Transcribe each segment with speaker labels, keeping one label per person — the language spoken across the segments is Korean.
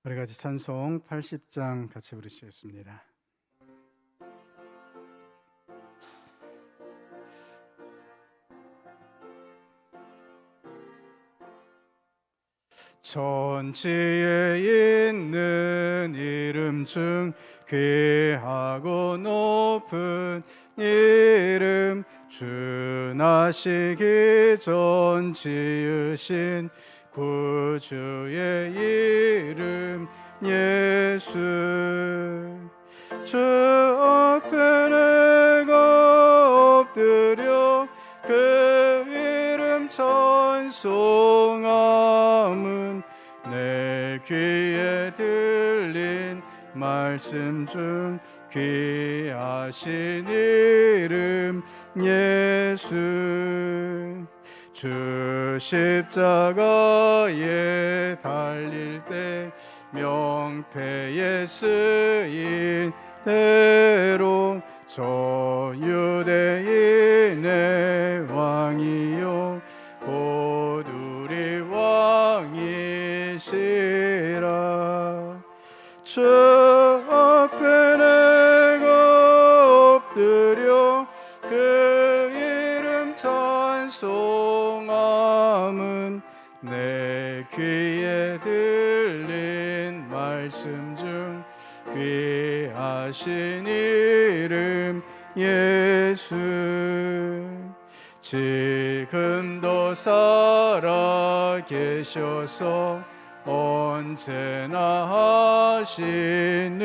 Speaker 1: 우리 같이 찬송 80장 같이 부르시겠습니다. 천지에 있는 이름 중 귀하고 높은 이름, 주 나시기 전 지으신 구주의 이름 예수. 주 앞에 내가 엎드려 그 이름 찬송함은 내 귀에 들린 말씀 중 귀하신 이름 예수. 주 십자가에 달릴 때 명패에 쓰인 대로 저 유대인의 왕이요 곧 우리 왕이시라. 주 앞에 내가 엎드려 그 이름 찬송함은 내 귀에 들린 말씀 중 귀하신 이름 예수. 지금도 살아 계셔서 언제나 하시는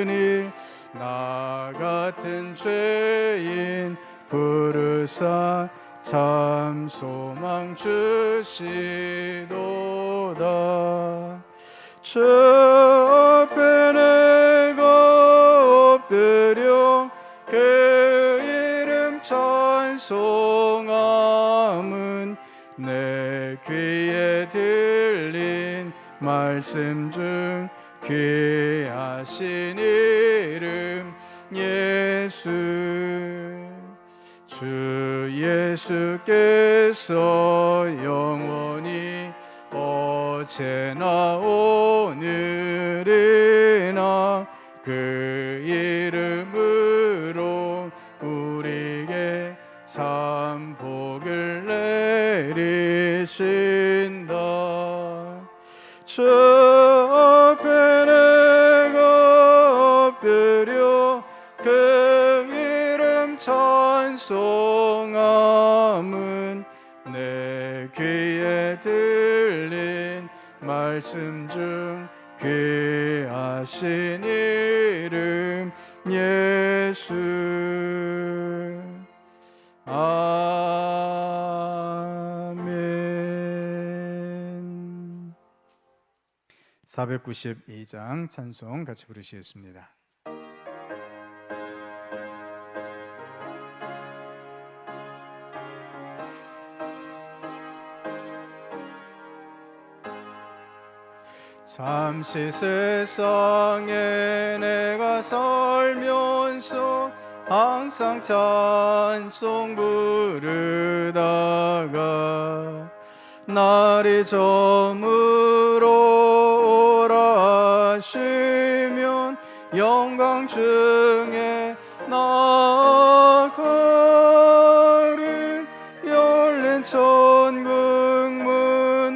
Speaker 1: 일, 나 같은 죄인 부르사 참 소망 주시도다. 주 앞에 내가 엎드려 그 이름 찬송함은 내 귀에 들린 말씀 중 귀하신 이름 예수. 주 예수께서 영원히 어제나 오늘이나 그 이름으로 우리에게 참 복을 내리신다. 주 앞에 내가 엎드려 그 이름 찬송함은 내 귀에 들린 말씀 중 귀하신 이름 예수. 아멘. 492장 찬송 같이 부르시겠습니다. 잠시 세상에 내가 살면서 항상 찬송 부르다가 날이 저물어 오라 하시면 영광 중에 나아가리. 열린 천국문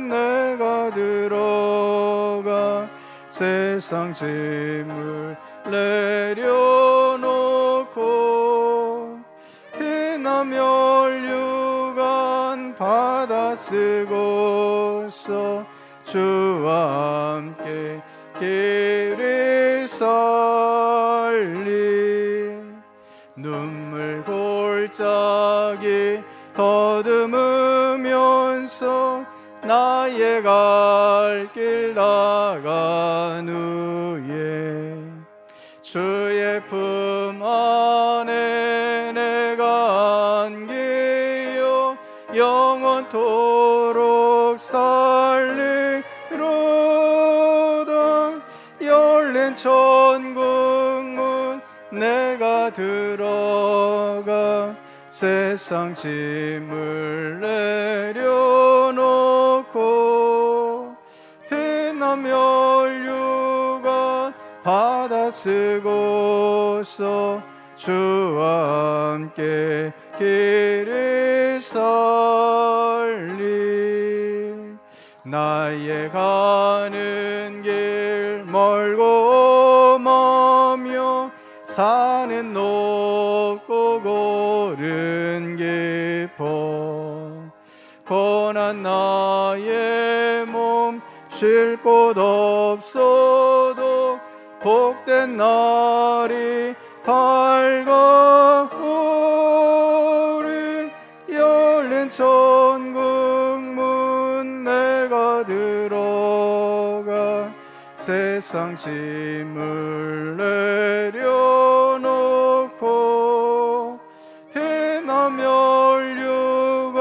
Speaker 1: 내가 들어가 세상 짐을 내려놓고 피나 멸류관 받아 쓰고서 주와 함께 길이 살리. 눈물 골짜기 더듬으면서 나의 갈 길 나간 후에 주의 품 안에 내가 안기어 영원토록 살리로다. 열린 천국문 내가 들어가 세상 짐을 내려놓고 피나 멸류 쓰고서 주와 함께 길을 살리. 나의 가는 길 멀고 머며 산은 높고 고른 깊어. 고난 나의 몸 쉴 곳 없어도 복된 날이 밝아오리. 열린 천국 문 내가 들어가 세상 짐을 내려놓고 피나 멸류관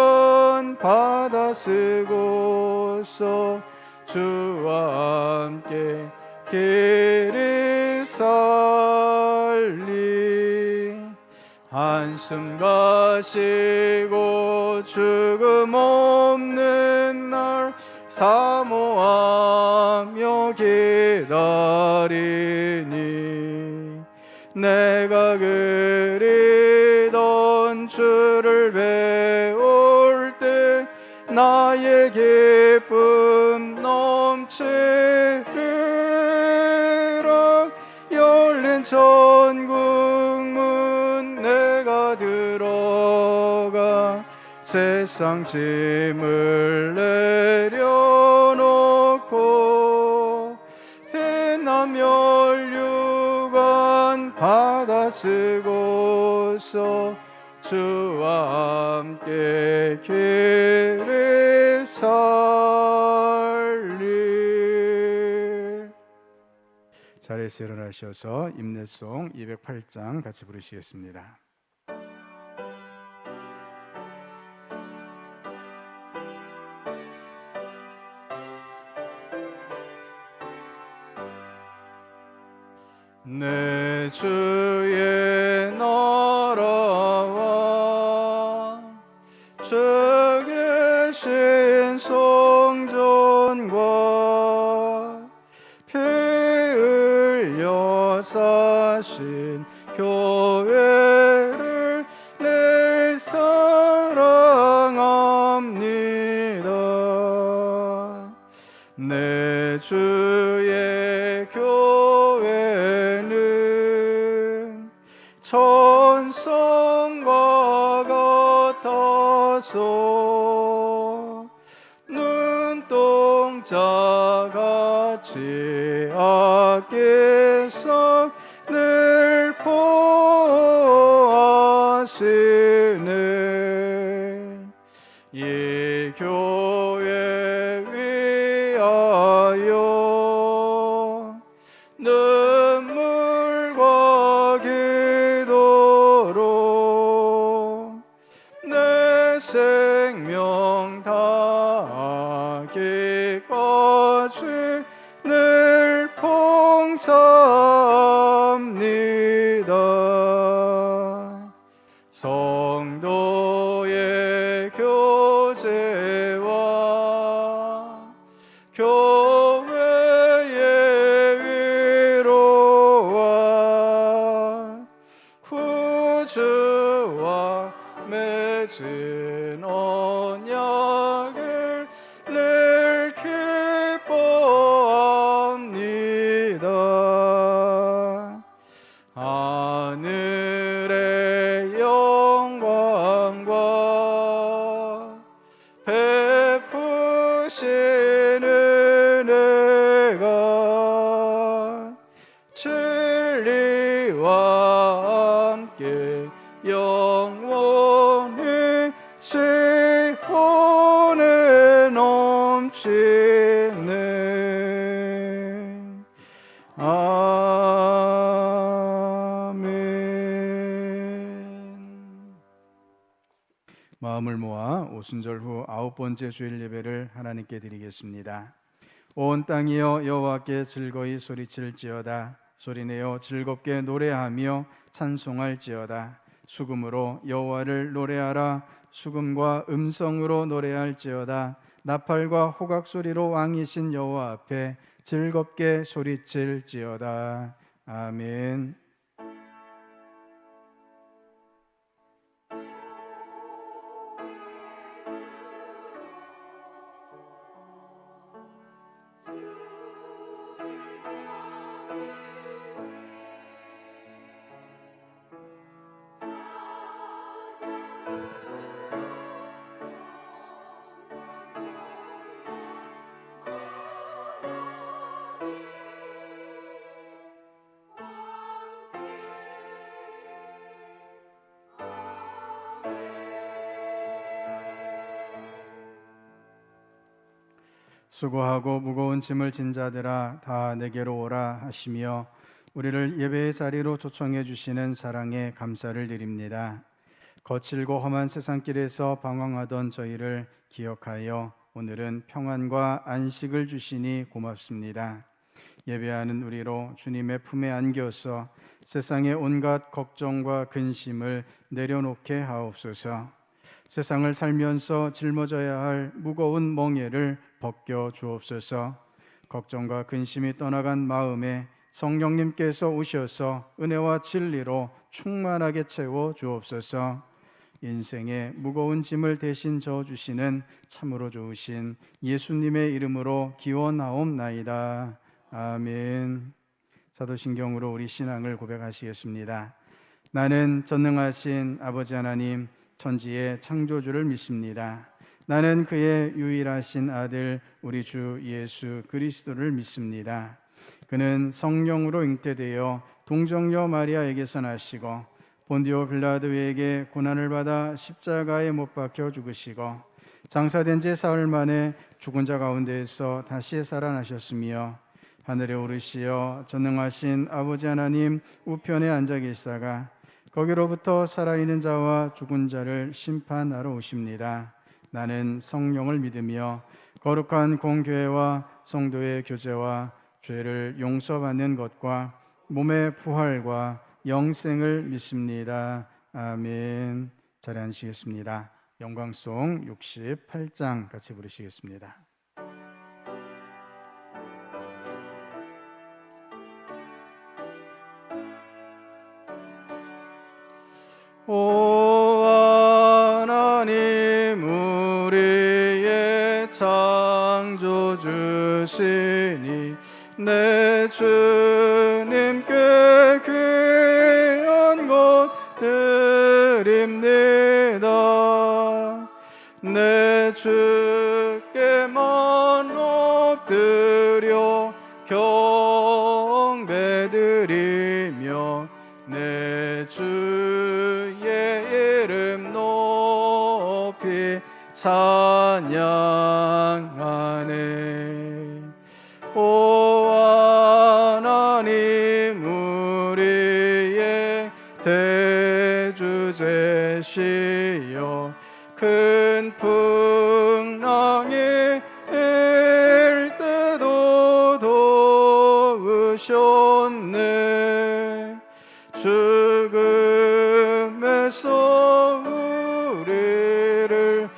Speaker 1: 받아 쓰고서 주와 함께 길을 살리. 한숨 가시고 죽음 없는 날 사모하며 기다리니. 내가 그리던 주를 배울 때 나의 기쁨 넘치리라. 열린 천국 문 내가 들어가 세상 짐을 내려놓고 피나 멸류관 받아 쓰고서 주와 함께 길을 살리. 자리에서 일어나셔서 임내송 208장 같이 부르시겠습니다. 내 주의 나라와 주 계신 성전과 피 흘려 사신 교회를 늘 사랑합니다. 내 주의 교회는 천성과 같아서 눈동자같이 아껴서 늘 보호하시네. 이 교회 위하여 눈물과 기도로 내 생명 다하기까지 늘 봉사합니다. 성도의 교제와 교회의 위로와 구주와 맺은 언약을 늘 기뻐합니다. 하늘의 영광과 베푸신 은혜가 진리와 함께 영원히 시온에 넘치네. 마음을 모아 오순절 후 9번째 주일 예배를 하나님께 드리겠습니다. 온 땅이여 여호와께 즐거이 소리칠지어다. 소리내어 즐겁게 노래하며 찬송할지어다. 수금으로 여호와를 노래하라. 수금과 음성으로 노래할지어다. 나팔과 호각 소리로 왕이신 여호와 앞에 즐겁게 소리칠지어다. 아멘. 수고하고 무거운 짐을 진 자들아 다 내게로 오라 하시며 우리를 예배의 자리로 초청해 주시는 사랑에 감사를 드립니다. 거칠고 험한 세상길에서 방황하던 저희를 기억하여 오늘은 평안과 안식을 주시니 고맙습니다. 예배하는 우리로 주님의 품에 안겨서 세상의 온갖 걱정과 근심을 내려놓게 하옵소서. 세상을 살면서 짊어져야 할 무거운 멍에를 벗겨 주옵소서. 걱정과 근심이 떠나간 마음에 성령님께서 오셔서 은혜와 진리로 충만하게 채워 주옵소서. 인생의 무거운 짐을 대신 져주시는 참으로 좋으신 예수님의 이름으로 기원하옵나이다. 아멘. 사도신경으로 우리 신앙을 고백하시겠습니다. 나는 전능하신 아버지 하나님 천지의 창조주를 믿습니다. 나는 그의 유일하신 아들 우리 주 예수 그리스도를 믿습니다. 그는 성령으로 잉태되어 동정녀 마리아에게서 나시고 본디오 빌라도에게 고난을 받아 십자가에 못 박혀 죽으시고 장사된 지 사흘 만에 죽은 자 가운데에서 다시 살아나셨으며 하늘에 오르시어 전능하신 아버지 하나님 우편에 앉아 계시다가 거기로부터 살아있는 자와 죽은 자를 심판하러 오십니다. 나는 성령을 믿으며 거룩한 공교회와 성도의 교제와 죄를 용서받는 것과 몸의 부활과 영생을 믿습니다. 아멘. 자리에 앉으시겠습니다. 영광송 68장 같이 부르시겠습니다. 오 하나님 우리의 창조주시니 내 주님께 귀한 것 드립니다. 내 주께만 엎드려 경배드리며 내 주의 이름 높이 찬양하네. 오 하나님 우리의 대주제시여 큰 풍랑이 일 때도 도우셨네. 죽음에서 우리를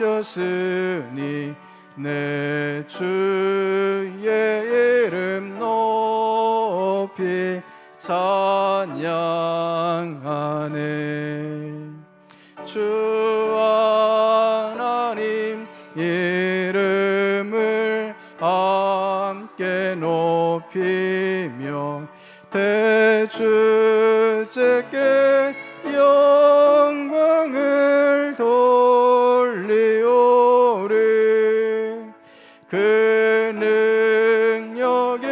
Speaker 1: 구하셨으니 내 주의 이름 높이 찬양하네. 주 하나님 이름을 함께 높이며 대주제께 영광을 돌리오리. 그 능력이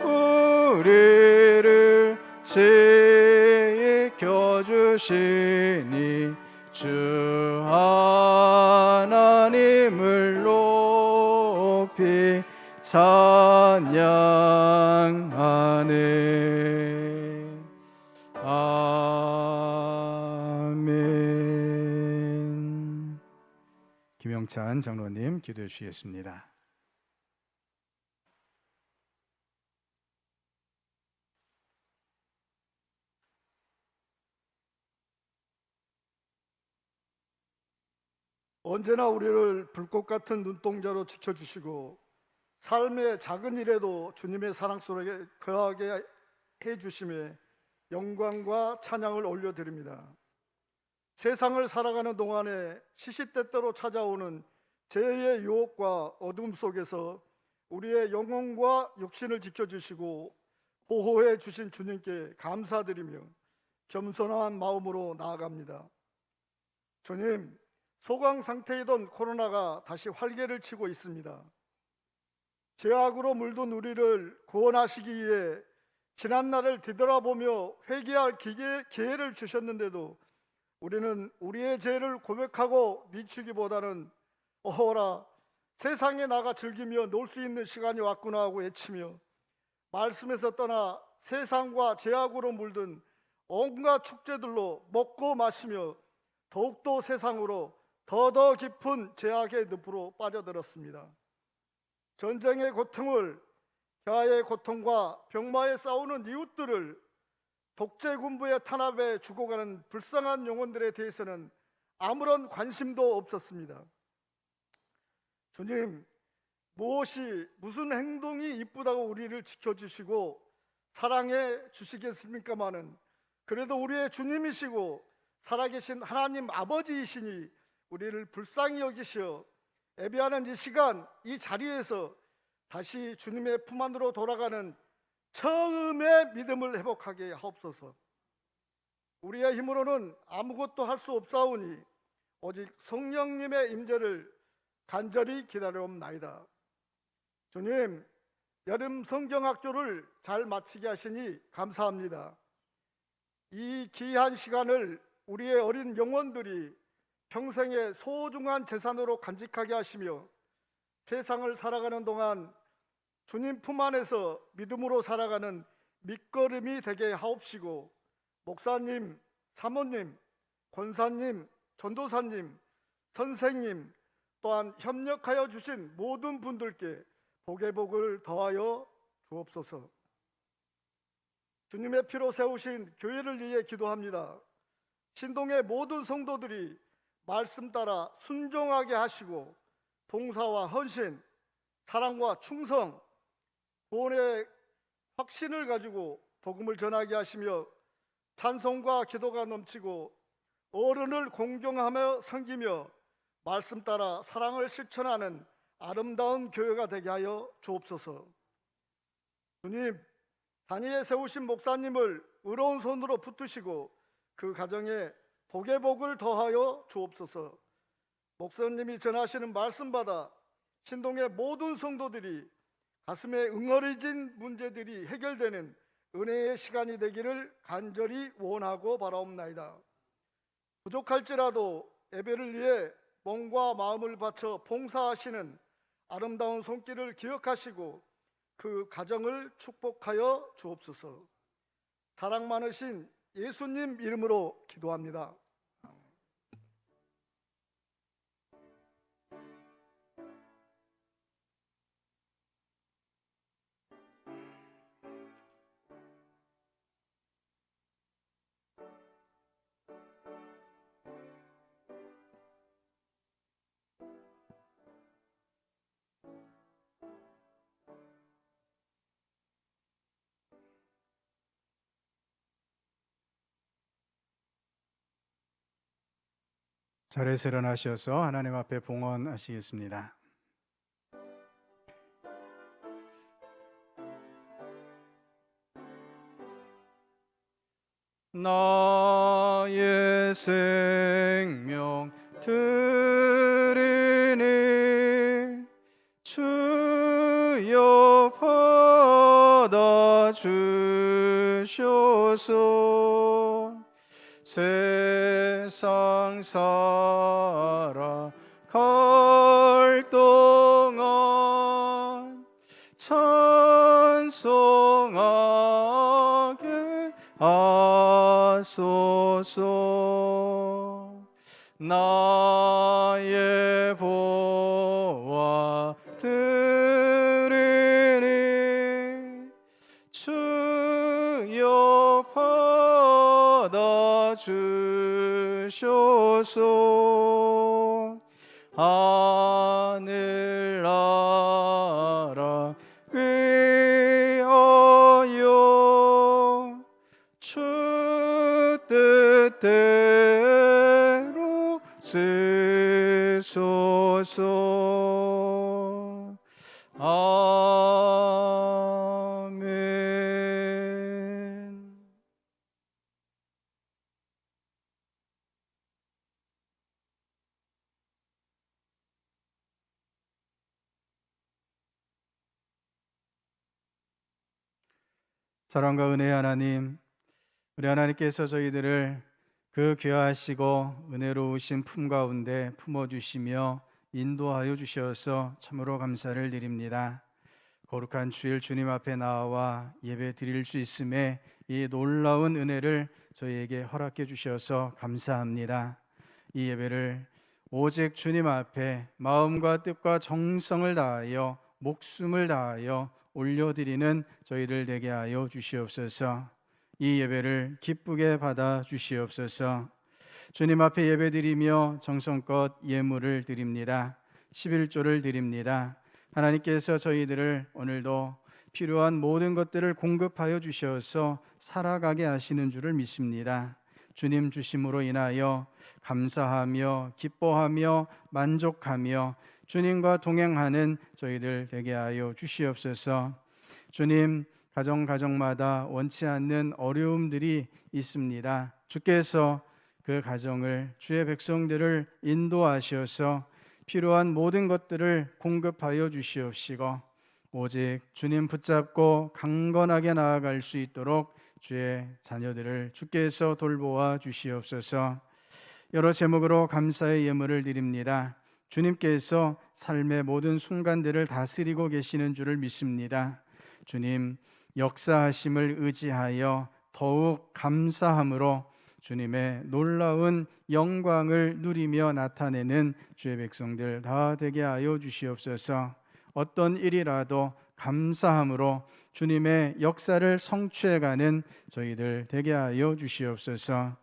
Speaker 1: 우리를 지켜주시니 주 하나님을 높이 찬양하네. 아멘. 김영찬 장로님 기도해 주시겠습니다.
Speaker 2: 언제나 우리를 불꽃 같은 눈동자로 지켜주시고 삶의 작은 일에도 주님의 사랑 속에 거하게 해주심에 영광과 찬양을 올려드립니다. 세상을 살아가는 동안에 시시때때로 찾아오는 죄의 유혹과 어둠 속에서 우리의 영혼과 육신을 지켜주시고 보호해 주신 주님께 감사드리며 겸손한 마음으로 나아갑니다. 주님, 소강 상태이던 코로나가 다시 활개를 치고 있습니다. 죄악으로 물든 우리를 구원하시기 위해 지난날을 뒤돌아보며 회개할 기회를 주셨는데도 우리는 우리의 죄를 고백하고 미치기보다는 어라, 세상에 나가 즐기며 놀 수 있는 시간이 왔구나 하고 외치며 말씀에서 떠나 세상과 죄악으로 물든 온갖 축제들로 먹고 마시며 더욱더 세상으로 더 깊은 죄악의 늪으로 빠져들었습니다. 전쟁의 고통을, 혈의 고통과 병마에 싸우는 이웃들을, 독재군부의 탄압에 죽어가는 불쌍한 영혼들에 대해서는 아무런 관심도 없었습니다. 주님, 무슨 행동이 이쁘다고 우리를 지켜주시고 사랑해 주시겠습니까마는 그래도 우리의 주님이시고 살아계신 하나님 아버지이시니 우리를 불쌍히 여기시어 예배하는 이 시간, 이 자리에서 다시 주님의 품 안으로 돌아가는 처음의 믿음을 회복하게 하옵소서. 우리의 힘으로는 아무것도 할 수 없사오니 오직 성령님의 임재를 간절히 기다려옵나이다. 주님, 여름 성경학교를 잘 마치게 하시니 감사합니다. 이 귀한 시간을 우리의 어린 영혼들이 평생의 소중한 재산으로 간직하게 하시며 세상을 살아가는 동안 주님 품 안에서 믿음으로 살아가는 밑거름이 되게 하옵시고, 목사님, 사모님, 권사님, 전도사님, 선생님, 또한 협력하여 주신 모든 분들께 복의 복을 더하여 주옵소서. 주님의 피로 세우신 교회를 위해 기도합니다. 신동의 모든 성도들이 말씀 따라 순종하게 하시고 봉사와 헌신, 사랑과 충성, 구원의 확신을 가지고 복음을 전하게 하시며 찬송과 기도가 넘치고 어른을 공경하며 섬기며 말씀 따라 사랑을 실천하는 아름다운 교회가 되게 하여 주옵소서. 주님, 단위에 세우신 목사님을 의로운 손으로 붙드시고 그 가정에 복의 복을 더하여 주옵소서. 목사님이 전하시는 말씀 받아 신동의 모든 성도들이 가슴에 응어리진 문제들이 해결되는 은혜의 시간이 되기를 간절히 원하고 바라옵나이다. 부족할지라도 예배를 위해 몸과 마음을 바쳐 봉사하시는 아름다운 손길을 기억하시고 그 가정을 축복하여 주옵소서. 사랑 많으신 예수님 이름으로 기도합니다.
Speaker 1: 자리에서 일어나셔서 하나님 앞에 봉헌하시겠습니다. 나의 생명 드리니 주여 받아 주셔서 세상 살아갈 동안 찬송하게 하소서. 나의 보화 드리니 주여 받아 주셔서 하늘나라 뜻대로 쓰소서. 아멘. 사랑과 은혜의 하나님, 우리 하나님께서 저희들을 그 귀하시고 은혜로우신 품 가운데 품어주시며 인도하여 주셔서 참으로 감사를 드립니다. 거룩한 주일 주님 앞에 나와 예배 드릴 수 있음에 이 놀라운 은혜를 저희에게 허락해 주셔서 감사합니다. 이 예배를 오직 주님 앞에 마음과 뜻과 정성을 다하여 목숨을 다하여 올려드리는 저희들 되게 하여 주시옵소서. 이 예배를 기쁘게 받아 주시옵소서. 주님 앞에 예배드리며 정성껏 예물을 드립니다. 11조를 드립니다. 하나님께서 저희들을 오늘도 필요한 모든 것들을 공급하여 주셔서 살아가게 하시는 줄을 믿습니다. 주님 주심으로 인하여 감사하며 기뻐하며 만족하며 주님과 동행하는 저희들 되게 하여 주시옵소서. 주님, 가정마다 원치 않는 어려움들이 있습니다. 주께서 그 가정을, 주의 백성들을 인도하셔서 필요한 모든 것들을 공급하여 주시옵시고 오직 주님 붙잡고 강건하게 나아갈 수 있도록 주의 자녀들을 주께서 돌보아 주시옵소서. 여러 제목으로 감사의 예물을 드립니다. 주님께서 삶의 모든 순간들을 다스리고 계시는 줄을 믿습니다. 주님, 역사하심을 의지하여 더욱 감사함으로 주님의 놀라운 영광을 누리며 나타내는 주의 백성들 다 되게 하여 주시옵소서. 어떤 일이라도 감사함으로 주님의 역사를 성취해가는 저희들 되게 하여 주시옵소서.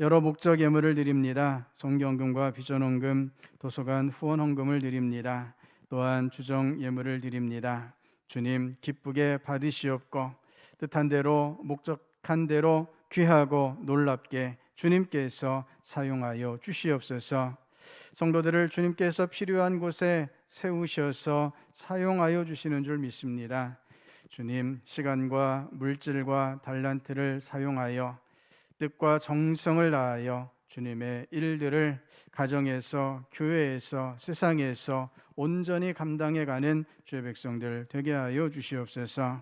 Speaker 1: 여러 목적 예물을 드립니다. 성경금과 비전헌금, 도서관 후원헌금을 드립니다. 또한 주정 예물을 드립니다. 주님 기쁘게 받으시옵고 뜻한 대로 목적한 대로 귀하고 놀랍게 주님께서 사용하여 주시옵소서. 성도들을 주님께서 필요한 곳에 세우셔서 사용하여 주시는 줄 믿습니다. 주님, 시간과 물질과 달란트를 사용하여 뜻과 정성을 다하여 주님의 일들을 가정에서, 교회에서, 세상에서 온전히 감당해가는 주의 백성들 되게 하여 주시옵소서.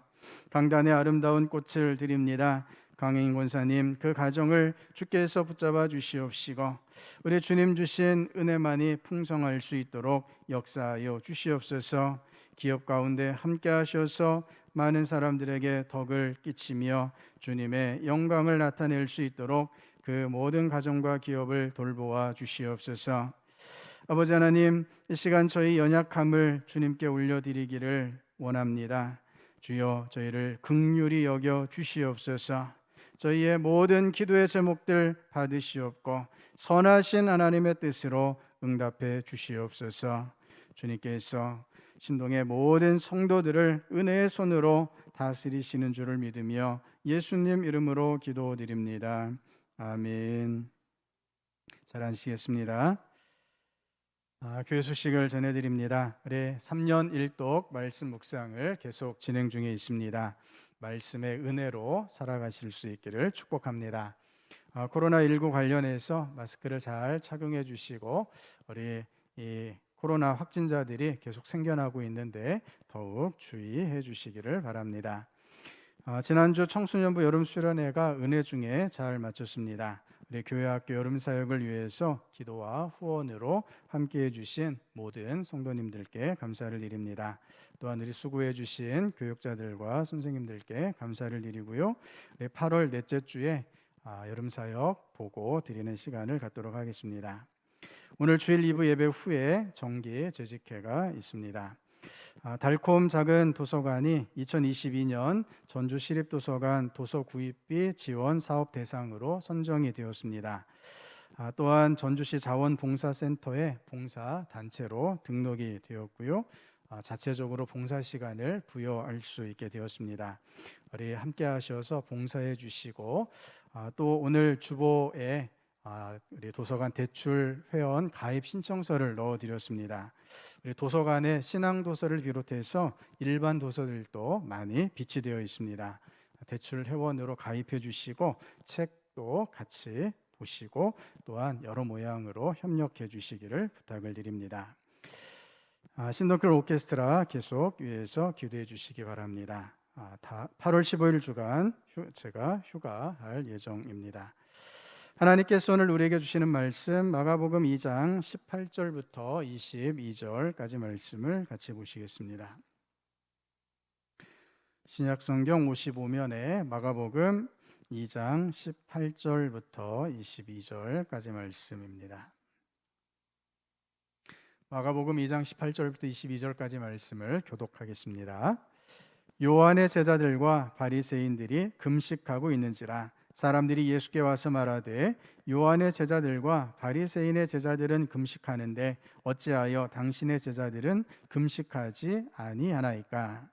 Speaker 1: 강단의 아름다운 꽃을 드립니다. 강혜인 권사님, 그 가정을 주께서 붙잡아 주시옵시고 우리 주님 주신 은혜만이 풍성할 수 있도록 역사하여 주시옵소서. 기업 가운데 함께 하셔서 많은 사람들에게 덕을 끼치며 주님의 영광을 나타낼 수 있도록 그 모든 가정과 기업을 돌보아 주시옵소서. 아버지 하나님, 이 시간 저희 연약함을 주님께 올려드리기를 원합니다. 주여, 저희를 긍휼히 여겨 주시옵소서. 저희의 모든 기도의 제목들 받으시옵고 선하신 하나님의 뜻으로 응답해 주시옵소서. 주님께서 신동의 모든 성도들을 은혜의 손으로 다스리시는 줄을 믿으며 예수님 이름으로 기도드립니다. 아멘. 잘 앉으시겠습니다. 교회 소식을 전해드립니다. 올해 3년 1독 말씀 묵상을 계속 진행 중에 있습니다. 말씀의 은혜로 살아가실 수 있기를 축복합니다. 코로나19 관련해서 마스크를 잘 착용해 주시고 우리 이 코로나 확진자들이 계속 생겨나고 있는데 더욱 주의해 주시기를 바랍니다. 지난주 청소년부 여름 수련회가 은혜 중에 잘 마쳤습니다. 우리 교회학교 여름 사역을 위해서 기도와 후원으로 함께해 주신 모든 성도님들께 감사를 드립니다. 또한 우리 수고해 주신 교육자들과 선생님들께 감사를 드리고요. 우리 8월 넷째 주에 여름 사역 보고 드리는 시간을 갖도록 하겠습니다. 오늘 주일 2부 예배 후에 정기 재직회가 있습니다. 달콤 작은 도서관이 2022년 전주시립도서관 도서구입비 지원 사업 대상으로 선정이 되었습니다. 또한 전주시 자원봉사센터에 봉사단체로 등록이 되었고요. 자체적으로 봉사 시간을 부여할 수 있게 되었습니다. 우리 함께 하셔서 봉사해 주시고 또 오늘 주보에 우리 도서관 대출 회원 가입 신청서를 넣어 드렸습니다. 우리 도서관에 신앙 도서를 비롯해서 일반 도서들도 많이 비치되어 있습니다. 대출 회원으로 가입해 주시고 책도 같이 보시고 또한 여러 모양으로 협력해 주시기를 부탁을 드립니다. 신동클 오케스트라 계속 위에서 기도해 주시기 바랍니다. 8월 15일 주간 제가 휴가할 예정입니다. 하나님께서 오늘 우리에게 주시는 말씀 마가복음 2장 18절부터 22절까지 말씀을 같이 보시겠습니다. 신약성경 55면에 마가복음 2장 18절부터 22절까지 말씀입니다. 마가복음 2장 18절부터 22절까지 말씀을 교독하겠습니다. 요한의 제자들과 바리새인들이 금식하고 있는지라 사람들이 예수께 와서 말하되 요한의 제자들과 바리새인의 제자들은 금식하는데 어찌하여 당신의 제자들은 금식하지 아니하나이까?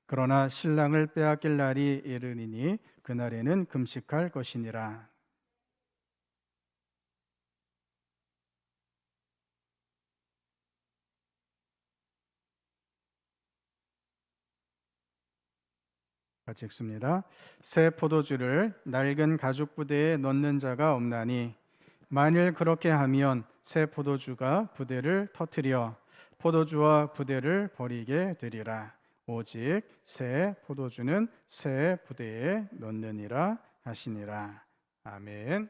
Speaker 1: 그러나 신랑을 빼앗길 날이 이르리니 그날에는 금식할 것이니라. 같이 읽습니다. 새 포도주를 낡은 가죽 부대에 넣는 자가 없나니 만일 그렇게 하면 새 포도주가 부대를 터뜨려 포도주와 부대를 버리게 되리라. 오직 새 포도주는 새 부대에 넣느니라 하시니라. 아멘.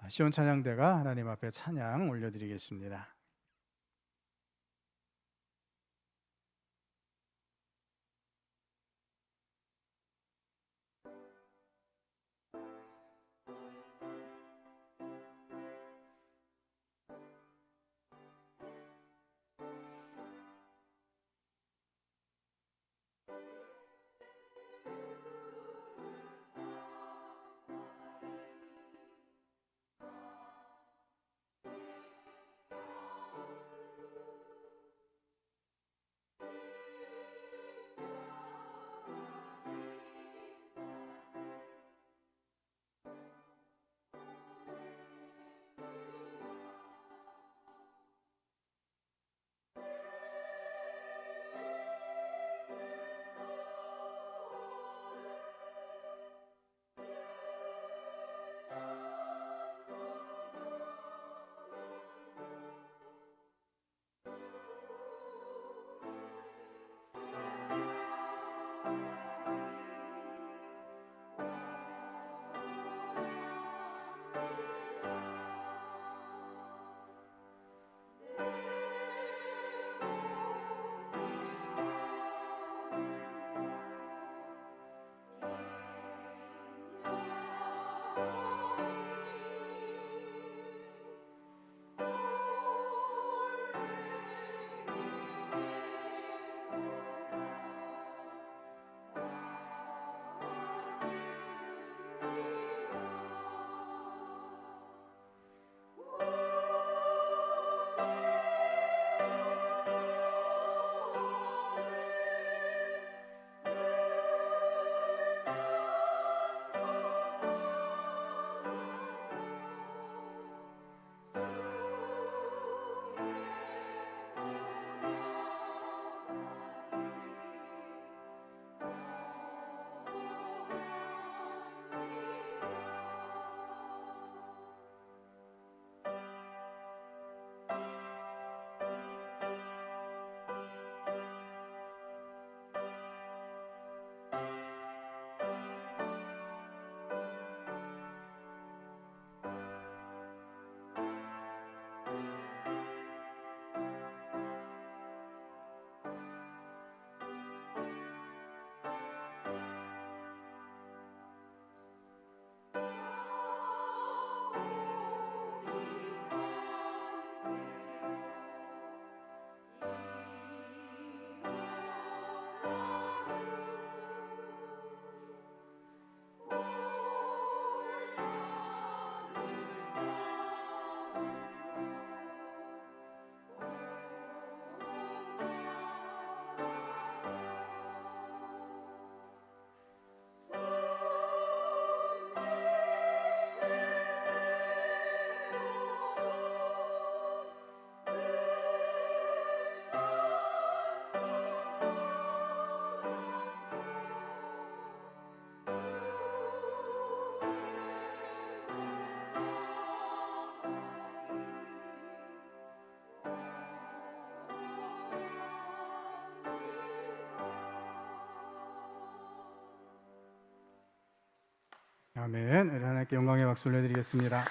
Speaker 1: 시온 찬양대가 하나님 앞에 찬양 올려드리겠습니다. 아멘. 우리 하나님께 영광의 박수를 내드리겠습니다.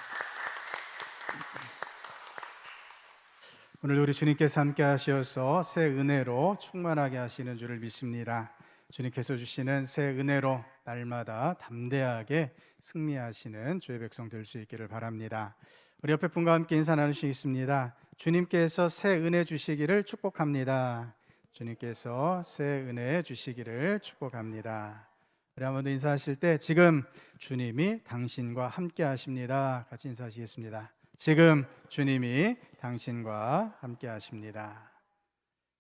Speaker 1: 오늘 우리 주님께서 함께 하셔서 새 은혜로 충만하게 하시는 줄을 믿습니다. 주님께서 주시는 새 은혜로 날마다 담대하게 승리하시는 주의 백성 될 수 있기를 바랍니다. 우리 옆에 분과 함께 인사 나누시겠습니다. 주님께서 새 은혜 주시기를 축복합니다. 주님께서 새 은혜 주시기를 축복합니다. 우리 한 번 더 인사하실 때 지금 주님이 당신과 함께 하십니다. 같이 인사하시겠습니다. 지금 주님이 당신과 함께 하십니다.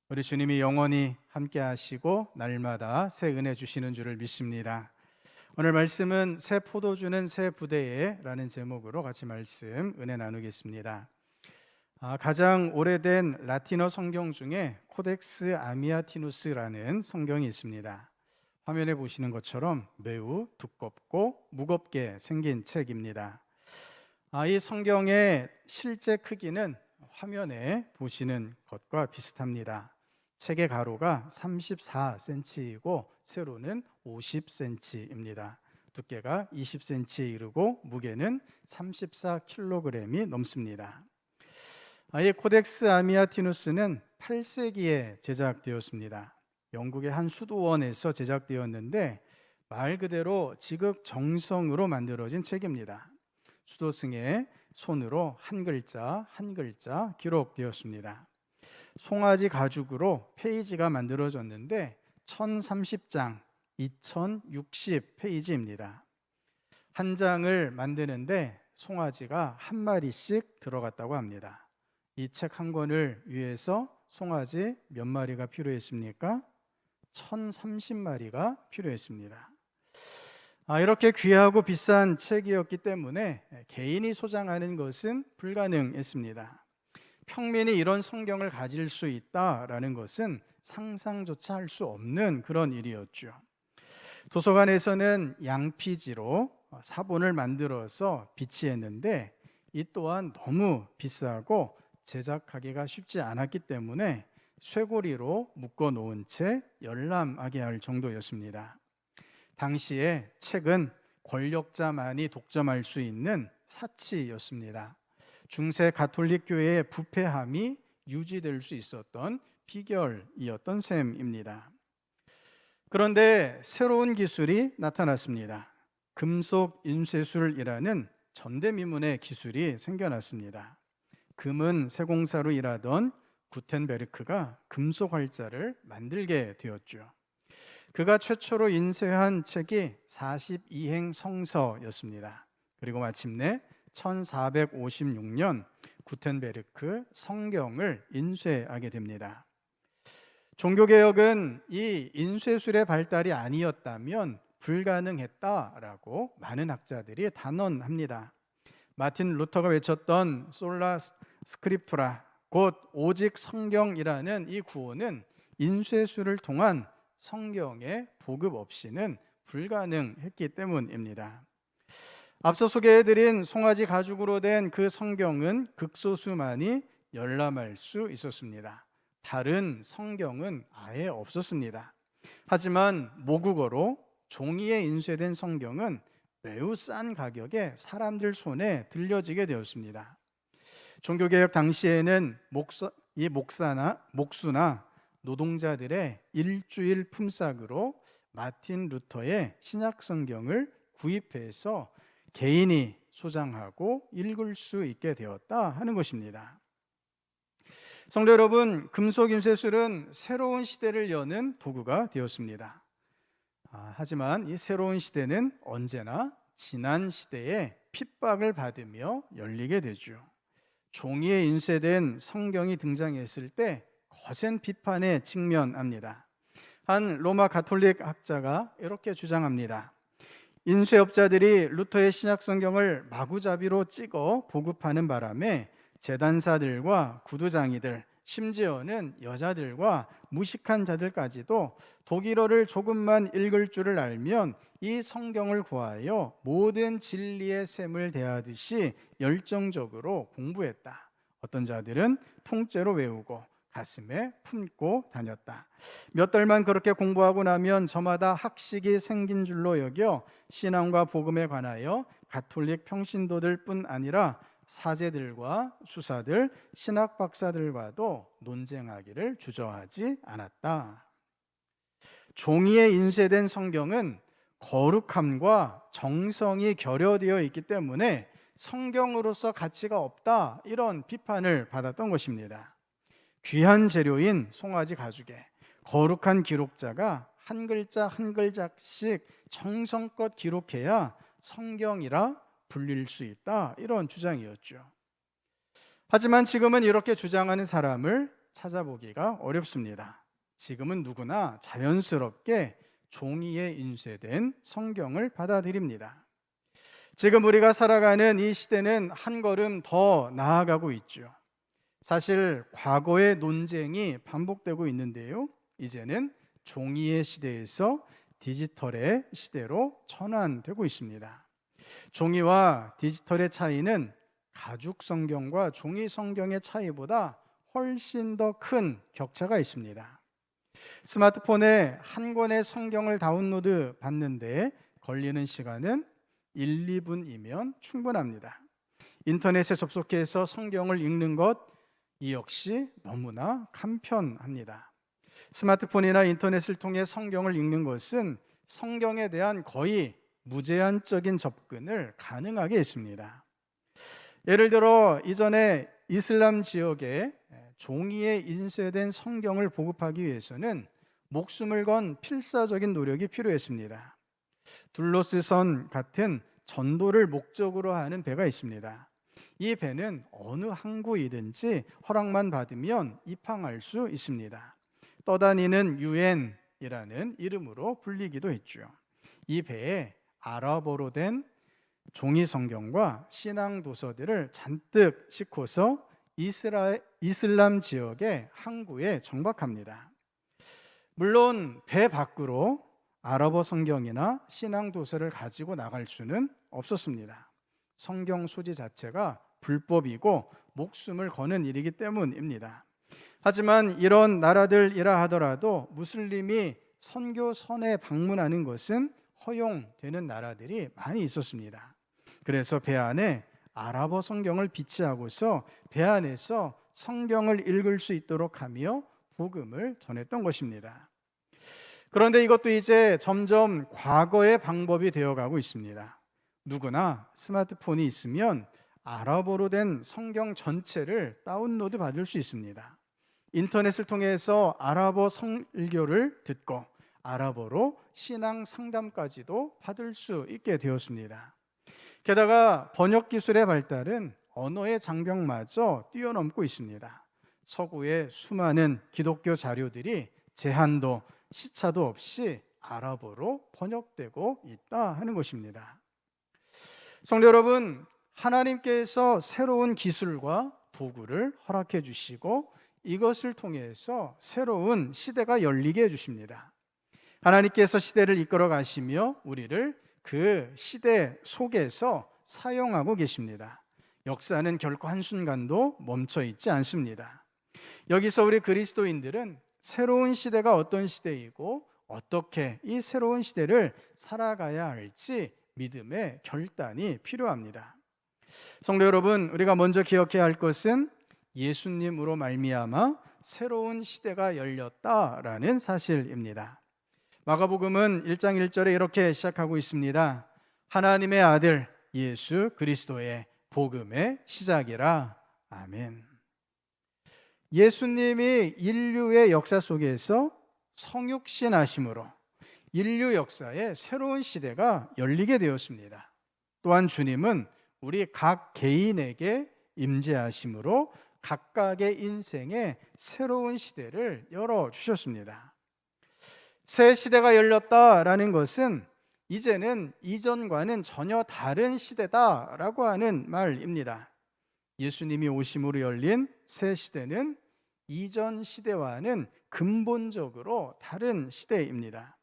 Speaker 1: 우리 주님이 영원히 함께 하시고 날마다 새 은혜 주시는 줄을 믿습니다. 오늘 말씀은 새 포도주는 새 부대에 라는 제목으로 같이 말씀 은혜 나누겠습니다. 가장 오래된 라틴어 성경 중에 코덱스 아미아티누스라는 성경이 있습니다. 화면에 보시는 것처럼 매우 두껍고 무겁게 생긴 책입니다. 이 성경의 실제 크기는 화면에 보시는 것과 비슷합니다. 책의 가로가 34cm이고 세로는 50cm입니다. 두께가 20cm에 이르고 무게는 34kg이 넘습니다. 이 코덱스 아미아티누스는 8세기에 제작되었습니다. 영국의 한 수도원에서 제작되었는데 말 그대로 지극정성으로 만들어진 책입니다. 수도승의 손으로 한 글자 한 글자 기록되었습니다. 송아지 가죽으로 페이지가 만들어졌는데 1030장 2060페이지입니다. 한 장을 만드는데 송아지가 한 마리씩 들어갔다고 합니다. 이 책 한 권을 위해서 송아지 몇 마리가 필요했습니까? 1030마리가 필요했습니다. 이렇게 귀하고 비싼 책이었기 때문에 개인이 소장하는 것은 불가능했습니다. 평민이 이런 성경을 가질 수 있다라는 것은 상상조차 할 수 없는 그런 일이었죠. 도서관에서는 양피지로 사본을 만들어서 비치했는데 이 또한 너무 비싸고 제작하기가 쉽지 않았기 때문에 쇠고리로 묶어 놓은 채 열람하게 할 정도였습니다. 당시에 책은 권력자만이 독점할 수 있는 사치였습니다. 중세 가톨릭 교회의 부패함이 유지될 수 있었던 비결이었던 셈입니다. 그런데 새로운 기술이 나타났습니다. 금속 인쇄술이라는 전대미문의 기술이 생겨났습니다. 금은 세공사로 일하던 구텐베르크가 금속 활자를 만들게 되었죠. 그가 최초로 인쇄한 책이 42행 성서였습니다. 그리고 마침내 1456년 구텐베르크 성경을 인쇄하게 됩니다. 종교개혁은 이 인쇄술의 발달이 아니었다면 불가능했다라고 많은 학자들이 단언합니다. 마틴 루터가 외쳤던 솔라 스크립투라, 곧 오직 성경이라는 이 구호는 인쇄술을 통한 성경의 보급 없이는 불가능했기 때문입니다. 앞서 소개해드린 송아지 가죽으로 된 그 성경은 극소수만이 열람할 수 있었습니다. 다른 성경은 아예 없었습니다. 하지만 모국어로 종이에 인쇄된 성경은 매우 싼 가격에 사람들 손에 들려지게 되었습니다. 종교개혁 당시에는 목수나 노동자들의 일주일 품삯으로 마틴 루터의 신약 성경을 구입해서 개인이 소장하고 읽을 수 있게 되었다 하는 것입니다. 성도 여러분, 금속 인쇄술은 새로운 시대를 여는 도구가 되었습니다. 하지만 이 새로운 시대는 언제나 지난 시대의 핍박을 받으며 열리게 되죠. 종이에 인쇄된 성경이 등장했을 때 거센 비판에 직면합니다. 한 로마 가톨릭 학자가 이렇게 주장합니다. 인쇄업자들이 루터의 신약 성경을 마구잡이로 찍어 보급하는 바람에 재단사들과 구두장이들, 심지어는 여자들과 무식한 자들까지도 독일어를 조금만 읽을 줄을 알면 이 성경을 구하여 모든 진리의 셈을 대하듯이 열정적으로 공부했다. 어떤 자들은 통째로 외우고 가슴에 품고 다녔다. 몇 달만 그렇게 공부하고 나면 저마다 학식이 생긴 줄로 여겨 신앙과 복음에 관하여 가톨릭 평신도들뿐 아니라 사제들과 수사들, 신학 박사들과도 논쟁하기를 주저하지 않았다. 종이에 인쇄된 성경은 거룩함과 정성이 결여되어 있기 때문에 성경으로서 가치가 없다, 이런 비판을 받았던 것입니다. 귀한 재료인 송아지 가죽에 거룩한 기록자가 한 글자 한 글자씩 정성껏 기록해야 성경이라 불릴 수 있다, 이런 주장이었죠. 하지만 지금은 이렇게 주장하는 사람을 찾아보기가 어렵습니다. 지금은 누구나 자연스럽게 종이에 인쇄된 성경을 받아들입니다. 지금 우리가 살아가는 이 시대는 한 걸음 더 나아가고 있죠. 사실 과거의 논쟁이 반복되고 있는데요, 이제는 종이의 시대에서 디지털의 시대로 전환되고 있습니다. 종이와 디지털의 차이는 가죽 성경과 종이 성경의 차이보다 훨씬 더 큰 격차가 있습니다. 스마트폰에 한 권의 성경을 다운로드 받는데 걸리는 시간은 1, 2분이면 충분합니다. 인터넷에 접속해서 성경을 읽는 것, 이 역시 너무나 간편합니다. 스마트폰이나 인터넷을 통해 성경을 읽는 것은 성경에 대한 거의 무제한적인 접근을 가능하게 했습니다. 예를 들어 이전에 이슬람 지역에 종이에 인쇄된 성경을 보급하기 위해서는 목숨을 건 필사적인 노력이 필요했습니다. 둘로스 선 같은 전도를 목적으로 하는 배가 있습니다. 이 배는 어느 항구이든지 허락만 받으면 입항할 수 있습니다. 떠다니는 유엔이라는 이름으로 불리기도 했죠. 이 배에 아랍어로 된 종이 성경과 신앙 도서들을 잔뜩 싣고서 이슬람 지역의 항구에 정박합니다. 물론 배 밖으로 아랍어 성경이나 신앙 도서를 가지고 나갈 수는 없었습니다. 성경 소지 자체가 불법이고 목숨을 거는 일이기 때문입니다. 하지만 이런 나라들이라 하더라도 무슬림이 선교선에 방문하는 것은 허용되는 나라들이 많이 있었습니다. 그래서 배 안에 아랍어 성경을 비치하고서 배 안에서 성경을 읽을 수 있도록 하며 복음을 전했던 것입니다. 그런데 이것도 이제 점점 과거의 방법이 되어가고 있습니다. 누구나 스마트폰이 있으면 아랍어로 된 성경 전체를 다운로드 받을 수 있습니다. 인터넷을 통해서 아랍어 설교를 듣고 아랍어로 신앙 상담까지도 받을 수 있게 되었습니다. 게다가 번역 기술의 발달은 언어의 장벽마저 뛰어넘고 있습니다. 서구의 수많은 기독교 자료들이 제한도 시차도 없이 아랍어로 번역되고 있다 하는 것입니다. 성도 여러분, 하나님께서 새로운 기술과 도구를 허락해 주시고 이것을 통해서 새로운 시대가 열리게 해 주십니다. 하나님께서 시대를 이끌어 가시며 우리를 그 시대 속에서 사용하고 계십니다. 역사는 결코 한순간도 멈춰 있지 않습니다. 여기서 우리 그리스도인들은 새로운 시대가 어떤 시대이고 어떻게 이 새로운 시대를 살아가야 할지 믿음의 결단이 필요합니다. 성도 여러분, 우리가 먼저 기억해야 할 것은 예수님으로 말미암아 새로운 시대가 열렸다라는 사실입니다. 마가복음은 1장 1절에 이렇게 시작하고 있습니다. 하나님의 아들 예수 그리스도의 복음의 시작이라. 아멘. 예수님이 인류의 역사 속에서 성육신 하심으로 인류 역사에 새로운 시대가 열리게 되었습니다. 또한 주님은 우리 각 개인에게 임재하심으로 각각의 인생에 새로운 시대를 열어주셨습니다. 새 시대가 열렸다라는 것은 이제는 이전과는 전혀 다른 시대다라고 하는 말입니다. 예수님이 오심으로 열린 새 시대는 이전 시대와는 근본적으로 다른 시대입니다.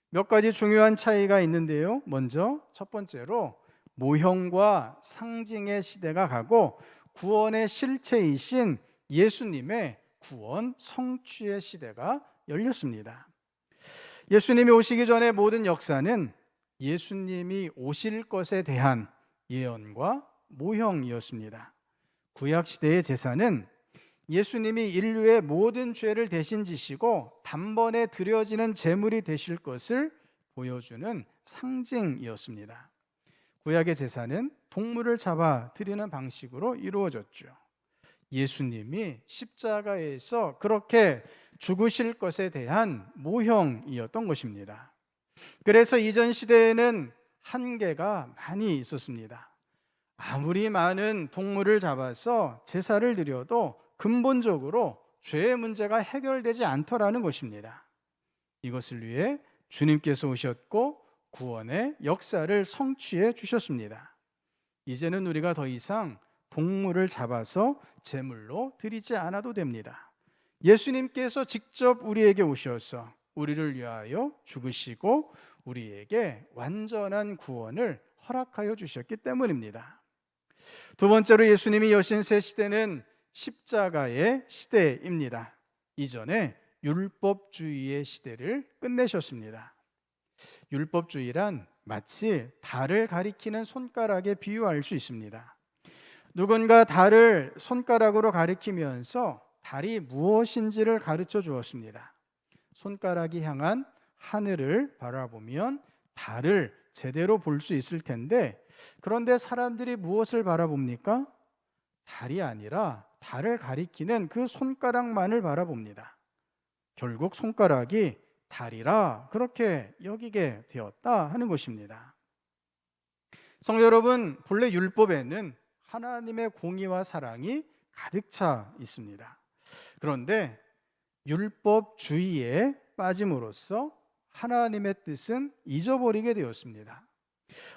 Speaker 1: 몇 가지 중요한 차이가 있는데요. 먼저 첫 번째로 모형과 상징의 시대가 가고 구원의 실체이신 예수님의 구원 성취의 시대가 열렸습니다. 예수님이 오시기 전에 모든 역사는 예수님이 오실 것에 대한 예언과 모형이었습니다. 구약 시대의 제사는 예수님이 인류의 모든 죄를 대신 지시고 단번에 드려지는 제물이 되실 것을 보여주는 상징이었습니다. 구약의 제사는 동물을 잡아 드리는 방식으로 이루어졌죠. 예수님이 십자가에서 그렇게 죽으실 것에 대한 모형이었던 것입니다. 그래서 이전 시대에는 한계가 많이 있었습니다. 아무리 많은 동물을 잡아서 제사를 드려도 근본적으로 죄의 문제가 해결되지 않더라는 것입니다. 이것을 위해 주님께서 오셨고 구원의 역사를 성취해 주셨습니다. 이제는 우리가 더 이상 동물을 잡아서 제물로 드리지 않아도 됩니다. 예수님께서 직접 우리에게 오셔서 우리를 위하여 죽으시고 우리에게 완전한 구원을 허락하여 주셨기 때문입니다. 두 번째로 예수님이 여신 새 시대는 십자가의 시대입니다. 이전에 율법주의의 시대를 끝내셨습니다. 율법주의란 마치 달을 가리키는 손가락에 비유할 수 있습니다. 누군가 달을 손가락으로 가리키면서 달이 무엇인지를 가르쳐 주었습니다. 손가락이 향한 하늘을 바라보면 달을 제대로 볼 수 있을 텐데, 그런데 사람들이 무엇을 바라봅니까? 달이 아니라 달을 가리키는 그 손가락만을 바라봅니다. 결국 손가락이 달이라 그렇게 여기게 되었다 하는 것입니다. 성도 여러분, 본래 율법에는 하나님의 공의와 사랑이 가득 차 있습니다. 그런데 율법주의에 빠짐으로써 하나님의 뜻은 잊어버리게 되었습니다.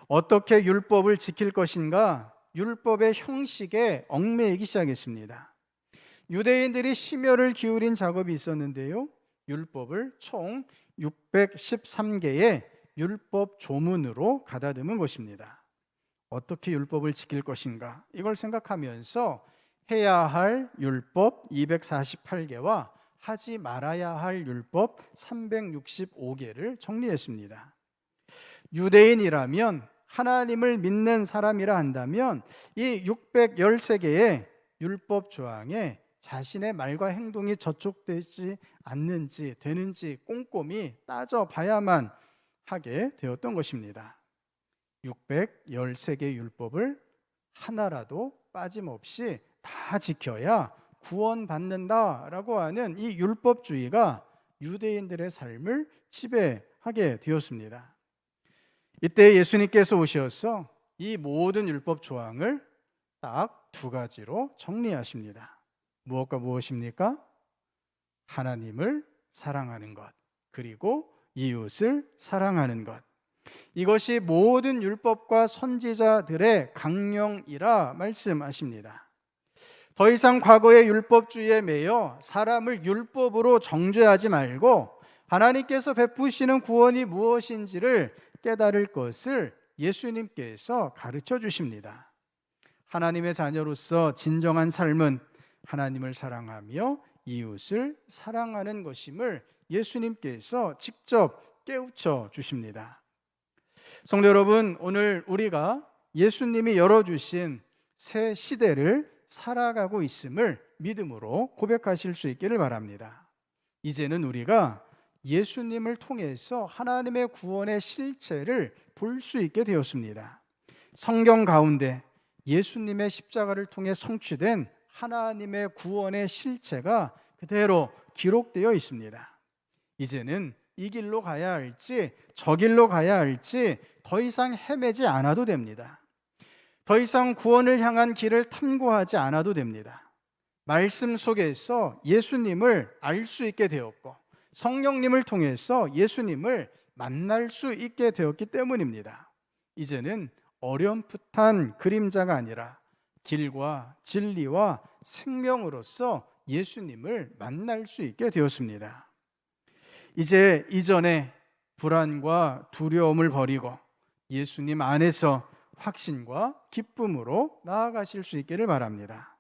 Speaker 1: 어떻게 율법을 지킬 것인가? 율법의 형식에 얽매이기 시작했습니다. 유대인들이 심혈을 기울인 작업이 있었는데요, 율법을 총 613개의 율법 조문으로 가다듬은 것입니다. 어떻게 율법을 지킬 것인가? 이걸 생각하면서 해야 할 율법 248개와 하지 말아야 할 율법 365개를 정리했습니다. 유대인이라면, 하나님을 믿는 사람이라 한다면 이 613개의 율법 조항에 자신의 말과 행동이 저촉되지 않는지 되는지 꼼꼼히 따져봐야만 하게 되었던 것입니다. 613개 율법을 하나라도 빠짐없이 다 지켜야 구원받는다라고 하는 이 율법주의가 유대인들의 삶을 지배하게 되었습니다. 이때 예수님께서 오셔서 이 모든 율법 조항을 딱 두 가지로 정리하십니다. 무엇과 무엇입니까? 하나님을 사랑하는 것, 그리고 이웃을 사랑하는 것. 이것이 모든 율법과 선지자들의 강령이라 말씀하십니다. 더 이상 과거의 율법주의에 매여 사람을 율법으로 정죄하지 말고 하나님께서 베푸시는 구원이 무엇인지를 깨달을 것을 예수님께서 가르쳐 주십니다. 하나님의 자녀로서 진정한 삶은 하나님을 사랑하며 이웃을 사랑하는 것임을 예수님께서 직접 깨우쳐 주십니다. 성도 여러분, 오늘 우리가 예수님이 열어주신 새 시대를 살아가고 있음을 믿음으로 고백하실 수 있기를 바랍니다. 이제는 우리가 예수님을 통해서 하나님의 구원의 실체를 볼 수 있게 되었습니다. 성경 가운데 예수님의 십자가를 통해 성취된 하나님의 구원의 실체가 그대로 기록되어 있습니다. 이제는 이 길로 가야 할지 저 길로 가야 할지 더 이상 헤매지 않아도 됩니다. 더 이상 구원을 향한 길을 탐구하지 않아도 됩니다. 말씀 속에서 예수님을 알 수 있게 되었고 성령님을 통해서 예수님을 만날 수 있게 되었기 때문입니다. 이제는 어렴풋한 그림자가 아니라 길과 진리와 생명으로서 예수님을 만날 수 있게 되었습니다. 이제 이전에 불안과 두려움을 버리고 예수님 안에서 확신과 기쁨으로 나아가실 수 있기를 바랍니다.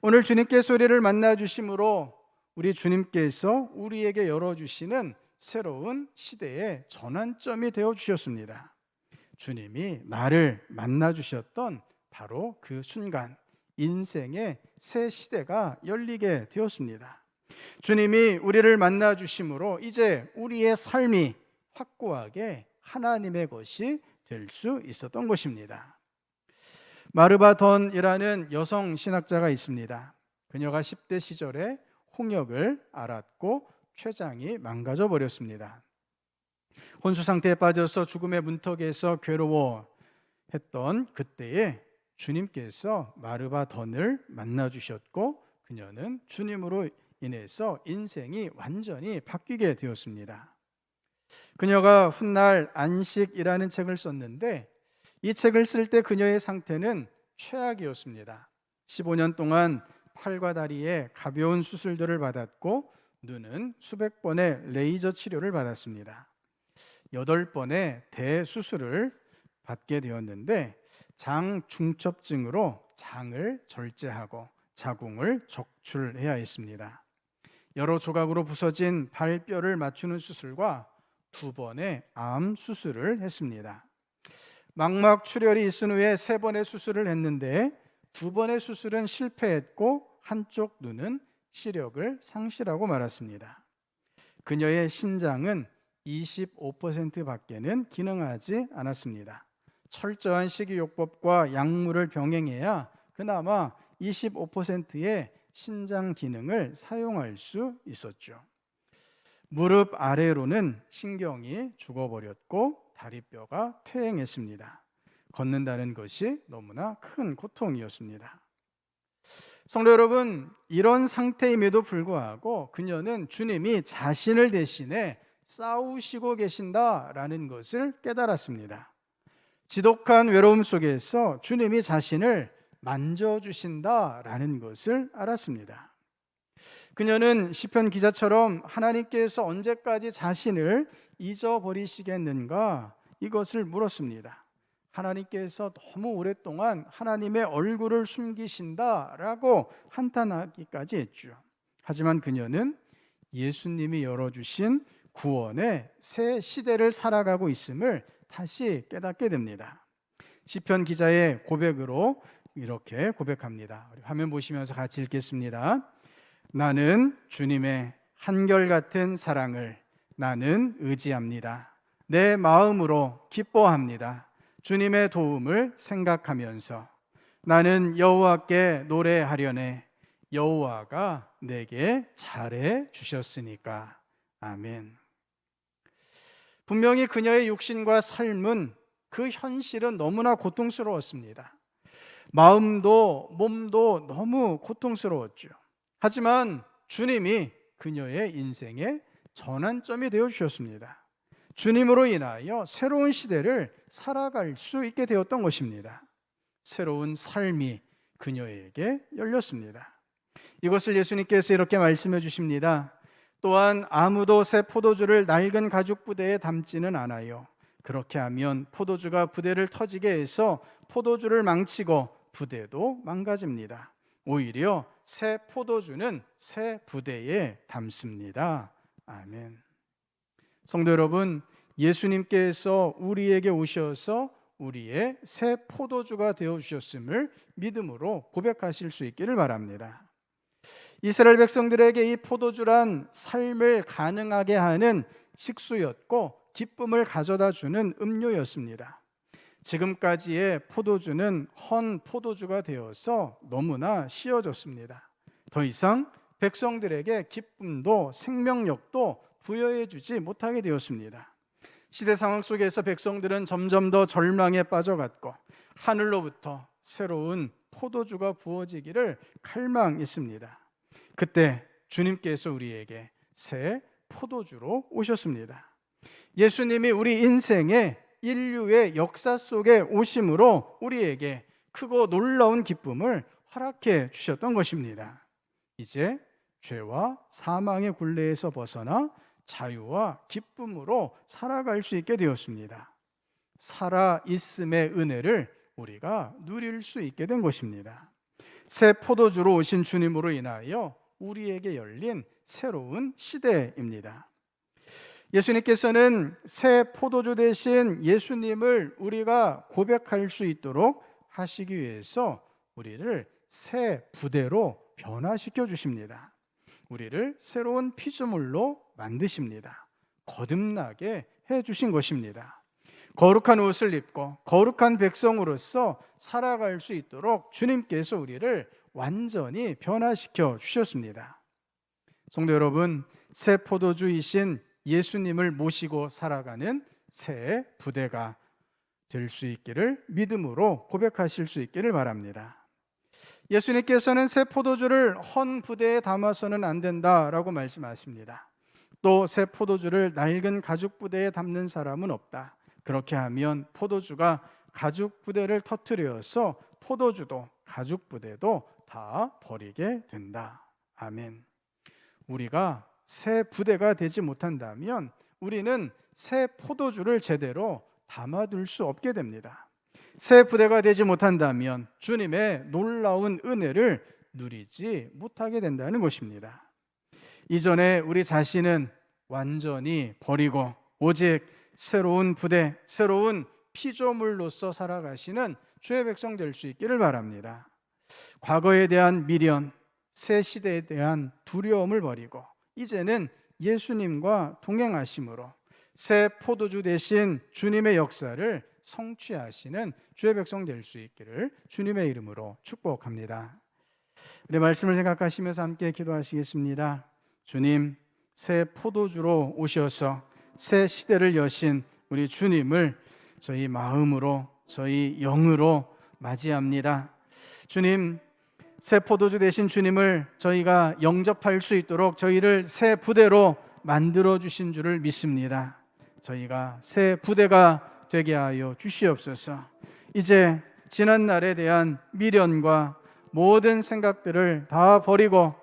Speaker 1: 오늘 주님께서 우리를 만나 주심으로 우리 주님께서 우리에게 열어주시는 새로운 시대의 전환점이 되어 주셨습니다. 주님이 나를 만나 주셨던 바로 그 순간, 인생의 새 시대가 열리게 되었습니다. 주님이 우리를 만나 주심으로 이제 우리의 삶이 확고하게 하나님의 것이 될 수 있었던 것입니다. 마르바 던이라는 여성 신학자가 있습니다. 그녀가 10대 시절에 홍역을 앓았고 췌장이 망가져 버렸습니다. 혼수 상태에 빠져서 죽음의 문턱에서 괴로워했던 그때에 주님께서 마르바 던을 만나 주셨고 그녀는 주님으로 인해서 인생이 완전히 바뀌게 되었습니다. 그녀가 훗날 안식이라는 책을 썼는데 이 책을 쓸 때 그녀의 상태는 최악이었습니다. 15년 동안 팔과 다리에 가벼운 수술들을 받았고 눈은 수백 번의 레이저 치료를 받았습니다. 8번의 대수술을 받게 되었는데 장 중첩증으로 장을 절제하고 자궁을 적출해야 했습니다. 여러 조각으로 부서진 발뼈를 맞추는 수술과 2번의 암 수술을 했습니다. 망막 출혈이 있은 후에 3번의 수술을 했는데 2번의 수술은 실패했고 한쪽 눈은 시력을 상실하고 말았습니다. 그녀의 신장은 25%밖에는 기능하지 않았습니다. 철저한 식이요법과 약물을 병행해야 그나마 25%의 신장 기능을 사용할 수 있었죠. 무릎 아래로는 신경이 죽어버렸고 다리뼈가 퇴행했습니다. 걷는다는 것이 너무나 큰 고통이었습니다. 성도 여러분, 이런 상태임에도 불구하고 그녀는 주님이 자신을 대신해 싸우시고 계신다라는 것을 깨달았습니다. 지독한 외로움 속에서 주님이 자신을 만져주신다라는 것을 알았습니다. 그녀는 시편 기자처럼 하나님께서 언제까지 자신을 잊어버리시겠는가 이것을 물었습니다. 하나님께서 너무 오랫동안 하나님의 얼굴을 숨기신다라고 한탄하기까지 했죠. 하지만 그녀는 예수님이 열어주신 구원의 새 시대를 살아가고 있음을 다시 깨닫게 됩니다. 시편 기자의 고백으로 이렇게 고백합니다. 우리 화면 보시면서 같이 읽겠습니다. 나는 주님의 한결같은 사랑을 나는 의지합니다. 내 마음으로 기뻐합니다. 주님의 도움을 생각하면서 나는 여호와께 노래하려네. 여호와가 내게 잘해 주셨으니까. 아멘. 분명히 그녀의 육신과 삶은 그 현실은 너무나 고통스러웠습니다. 마음도 몸도 너무 고통스러웠죠. 하지만 주님이 그녀의 인생의 전환점이 되어 주셨습니다. 주님으로 인하여 새로운 시대를 살아갈 수 있게 되었던 것입니다. 새로운 삶이 그녀에게 열렸습니다. 이것을 예수님께서 이렇게 말씀해 주십니다. 또한 아무도 새 포도주를 낡은 가죽 부대에 담지는 않아요. 그렇게 하면 포도주가 부대를 터지게 해서 포도주를 망치고 부대도 망가집니다. 오히려 새 포도주는 새 부대에 담습니다. 아멘. 성도 여러분, 예수님께서 우리에게 오셔서 우리의 새 포도주가 되어 주셨음을 믿음으로 고백하실 수 있기를 바랍니다. 이스라엘 백성들에게 이 포도주란 삶을 가능하게 하는 식수였고 기쁨을 가져다 주는 음료였습니다. 지금까지의 포도주는 헌 포도주가 되어서 너무나 쉬어졌습니다. 더 이상 백성들에게 기쁨도 생명력도 부여해 주지 못하게 되었습니다. 시대 상황 속에서 백성들은 점점 더 절망에 빠져갔고 하늘로부터 새로운 포도주가 부어지기를 갈망했습니다. 그때 주님께서 우리에게 새 포도주로 오셨습니다. 예수님이 우리 인생의 인류의 역사 속에 오심으로 우리에게 크고 놀라운 기쁨을 허락해 주셨던 것입니다. 이제 죄와 사망의 굴레에서 벗어나 자유와 기쁨으로 살아갈 수 있게 되었습니다. 살아있음의 은혜를 우리가 누릴 수 있게 된 것입니다. 새 포도주로 오신 주님으로 인하여 우리에게 열린 새로운 시대입니다. 예수님께서는 새 포도주 대신 예수님을 우리가 고백할 수 있도록 하시기 위해서 우리를 새 부대로 변화시켜 주십니다. 우리를 새로운 피조물로 만드십니다. 거듭나게 해 주신 것입니다. 거룩한 옷을 입고 거룩한 백성으로서 살아갈 수 있도록 주님께서 우리를 완전히 변화시켜 주셨습니다. 성도 여러분, 새 포도주이신 예수님을 모시고 살아가는 새 부대가 될 수 있기를 믿음으로 고백하실 수 있기를 바랍니다. 예수님께서는 새 포도주를 헌 부대에 담아서는 안 된다라고 말씀하십니다. 또 새 포도주를 낡은 가죽 부대에 담는 사람은 없다. 그렇게 하면 포도주가 가죽 부대를 터뜨려서 포도주도 가죽 부대도 다 버리게 된다. 아멘. 우리가 새 부대가 되지 못한다면 우리는 새 포도주를 제대로 담아둘 수 없게 됩니다. 새 부대가 되지 못한다면 주님의 놀라운 은혜를 누리지 못하게 된다는 것입니다. 이전에 우리 자신은 완전히 버리고 오직 새로운 부대, 새로운 피조물로서 살아가시는 주의 백성 될 수 있기를 바랍니다. 과거에 대한 미련, 새 시대에 대한 두려움을 버리고 이제는 예수님과 동행하심으로 새 포도주 대신 주님의 역사를 성취하시는 주의 백성 될 수 있기를 주님의 이름으로 축복합니다. 우리 말씀을 생각하시면서 함께 기도하시겠습니다. 주님, 새 포도주로 오셔서 새 시대를 여신 우리 주님을 저희 마음으로, 저희 영으로 맞이합니다. 주님, 새 포도주 되신 주님을 저희가 영접할 수 있도록 저희를 새 부대로 만들어 주신 줄을 믿습니다. 저희가 새 부대가 되게 하여 주시옵소서. 이제 지난 날에 대한 미련과 모든 생각들을 다 버리고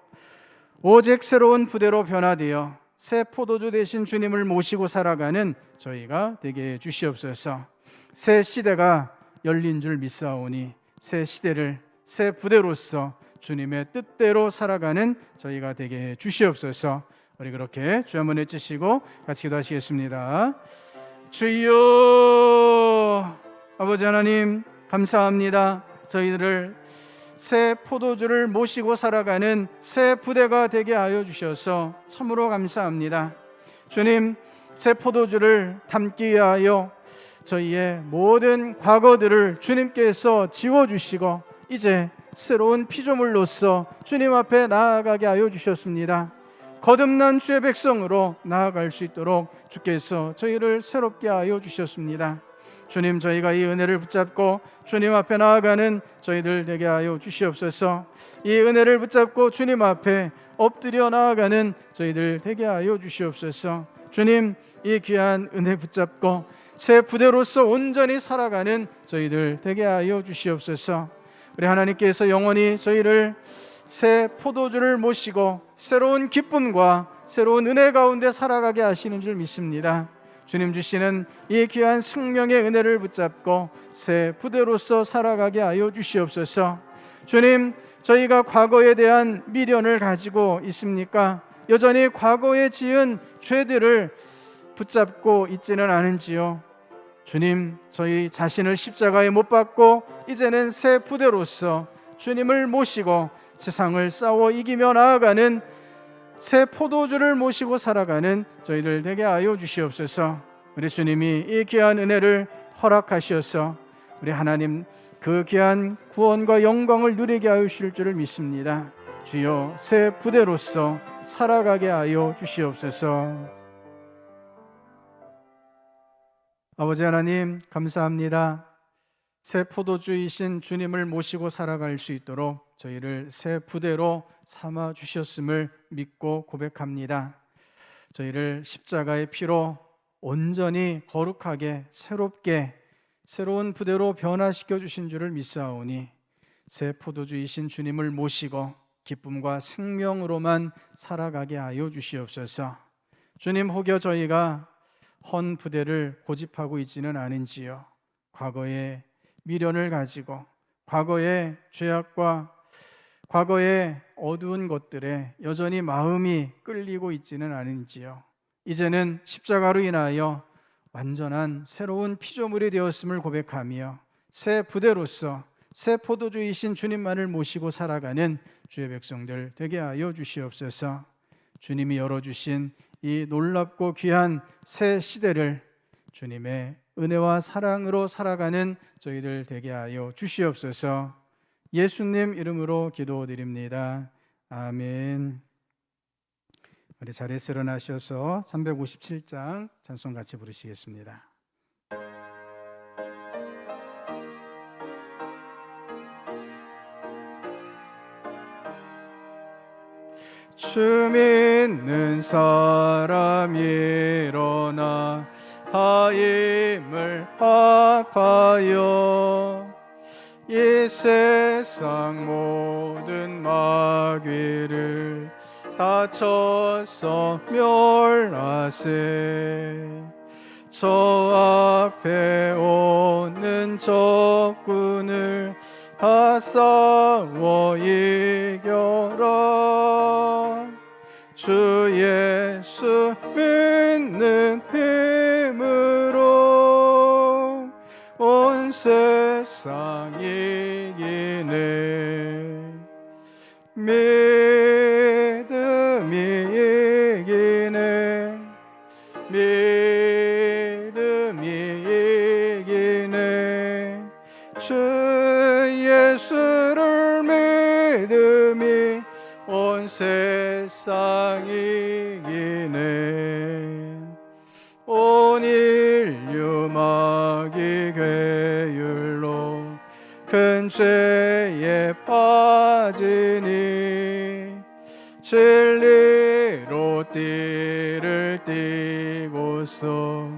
Speaker 1: 오직 새로운 부대로 변화되어 새 포도주 되신 주님을 모시고 살아가는 저희가 되게 해 주시옵소서. 새 시대가 열린 줄 믿사오니 새 시대를 새 부대로서 주님의 뜻대로 살아가는 저희가 되게 해 주시옵소서. 우리 그렇게 주 한번 외치시고 같이 기도하시겠습니다. 주여, 아버지 하나님 감사합니다. 저희들을 새 포도주를 모시고 살아가는 새 부대가 되게 하여 주셔서 참으로 감사합니다. 주님, 새 포도주를 담기 위하여 저희의 모든 과거들을 주님께서 지워주시고 이제 새로운 피조물로서 주님 앞에 나아가게 하여 주셨습니다. 거듭난 주의 백성으로 나아갈 수 있도록 주께서 저희를 새롭게 하여 주셨습니다. 주님, 저희가 이 은혜를 붙잡고 주님 앞에 나아가는 저희들 되게 하여 주시옵소서. 이 은혜를 붙잡고 주님 앞에 엎드려 나아가는 저희들 되게 하여 주시옵소서. 주님, 이 귀한 은혜 붙잡고 새 부대로서 온전히 살아가는 저희들 되게 하여 주시옵소서. 우리 하나님께서 영원히 저희를 새 포도주를 모시고 새로운 기쁨과 새로운 은혜 가운데 살아가게 하시는 줄 믿습니다. 주님 주시는 이 귀한 생명의 은혜를 붙잡고 새 부대로서 살아가게 하여 주시옵소서. 주님, 저희가 과거에 대한 미련을 가지고 있습니까? 여전히 과거에 지은 죄들을 붙잡고 있지는 않은지요? 주님, 저희 자신을 십자가에 못 박고 이제는 새 부대로서 주님을 모시고 세상을 싸워 이기며 나아가는 새 포도주를 모시고 살아가는 저희들 되게 하여 주시옵소서. 우리 주님이 이 귀한 은혜를 허락하셔서 우리 하나님 그 귀한 구원과 영광을 누리게 하여 주실 줄을 믿습니다. 주여, 새 부대로서 살아가게 하여 주시옵소서. 아버지 하나님 감사합니다. 새 포도주이신 주님을 모시고 살아갈 수 있도록 저희를 새 부대로 삼아 주셨음을 믿고 고백합니다. 저희를 십자가의 피로 온전히 거룩하게 새롭게 새로운 부대로 변화시켜 주신 줄을 믿사오니 새 포도주이신 주님을 모시고 기쁨과 생명으로만 살아가게 하여 주시옵소서. 주님, 혹여 저희가 헌 부대를 고집하고 있지는 않은지요? 과거의 미련을 가지고 과거의 죄악과 과거의 어두운 것들에 여전히 마음이 끌리고 있지는 않은지요. 이제는 십자가로 인하여 완전한 새로운 피조물이 되었음을 고백하며 새 부대로서 새 포도주이신 주님만을 모시고 살아가는 주의 백성들 되게 하여 주시옵소서. 주님이 열어주신 이 놀랍고 귀한 새 시대를 주님의 은혜와 사랑으로 살아가는 저희들 되게 하여 주시옵소서. 예수님 이름으로 기도드립니다. 아멘. 우리 자리에서 일어나셔서 357장 찬송 같이 부르시겠습니다. 주 믿는 사람 일어나 다 힘을 합하여 이 세상 모든 마귀를 다쳐서 멸하세. 저 앞에 오는 적군을 다 싸워 이겨라. 주 예수 믿는 힘으로 온 세상 이기네. 믿음이 이기네. 믿음이 이기네. 주 예수를 믿음이 온 세상 이기네. 온 인류 마귀 괴율로 큰 죄에 빠지니 진리로 띠를 띠고서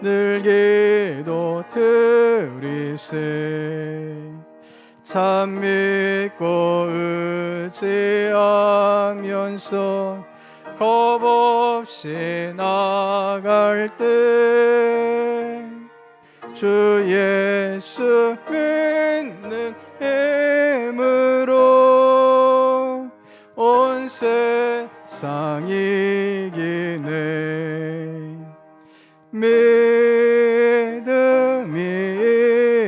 Speaker 1: 늘 기도 드리세. 참 믿고 의지하면서 겁 없이 나갈 때 주 예수 믿는 힘으로 온 세상 이기네. 믿음이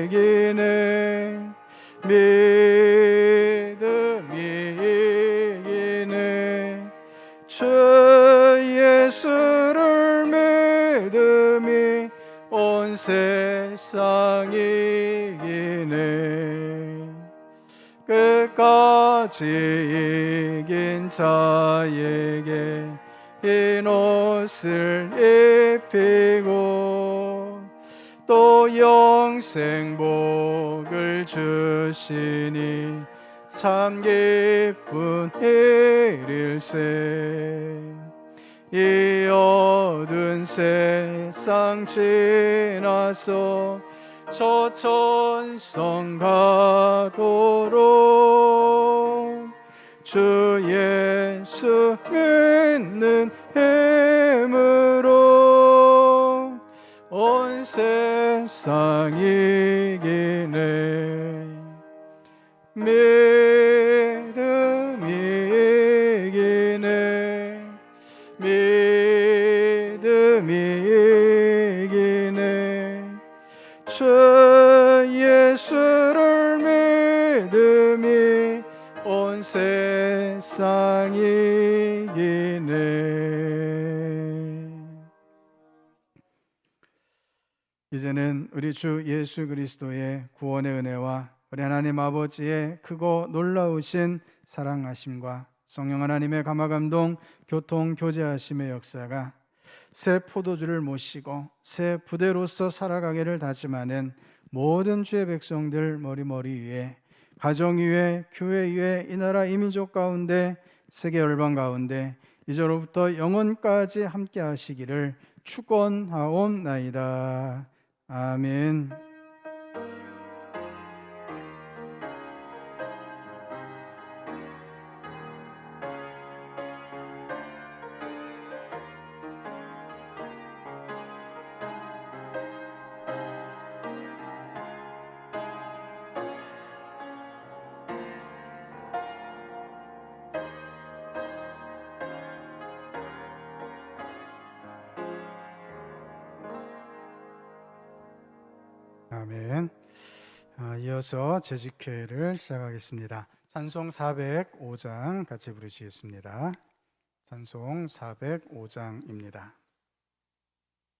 Speaker 1: 이기네. 믿음이 이기네. 주 예수를 믿음이 온 세상 이기네. 끝까지 이긴 자에게 흰 옷을 입히고 또 영생 복을 주시니 참 기쁜 일일세. 이 어두운 세상 지나서 저 천성 가도록 주 예수 믿는 힘으로 온 세상 이기네. 믿음이 이기네. 믿음이 이기네. 주 예수를 믿음이 온 세상 이기네. 이제는 우리 주 예수 그리스도의 구원의 은혜와 우리 하나님 아버지의 크고 놀라우신 사랑하심과 성령 하나님의 감화감동 교통 교제하심의 역사가 새 포도주를 모시고 새 부대로서 살아가기를 다짐하는 모든 주의 백성들 머리머리 위에, 가정 위에, 교회 위에, 이 나라 이 민족 가운데, 세계 열방 가운데 이제로부터 영원까지 함께 하시기를 축원하옵나이다. 아멘. 아멘. 이어서 재직회를 시작하겠습니다. 찬송 405장 같이 부르시겠습니다. 찬송 405장입니다.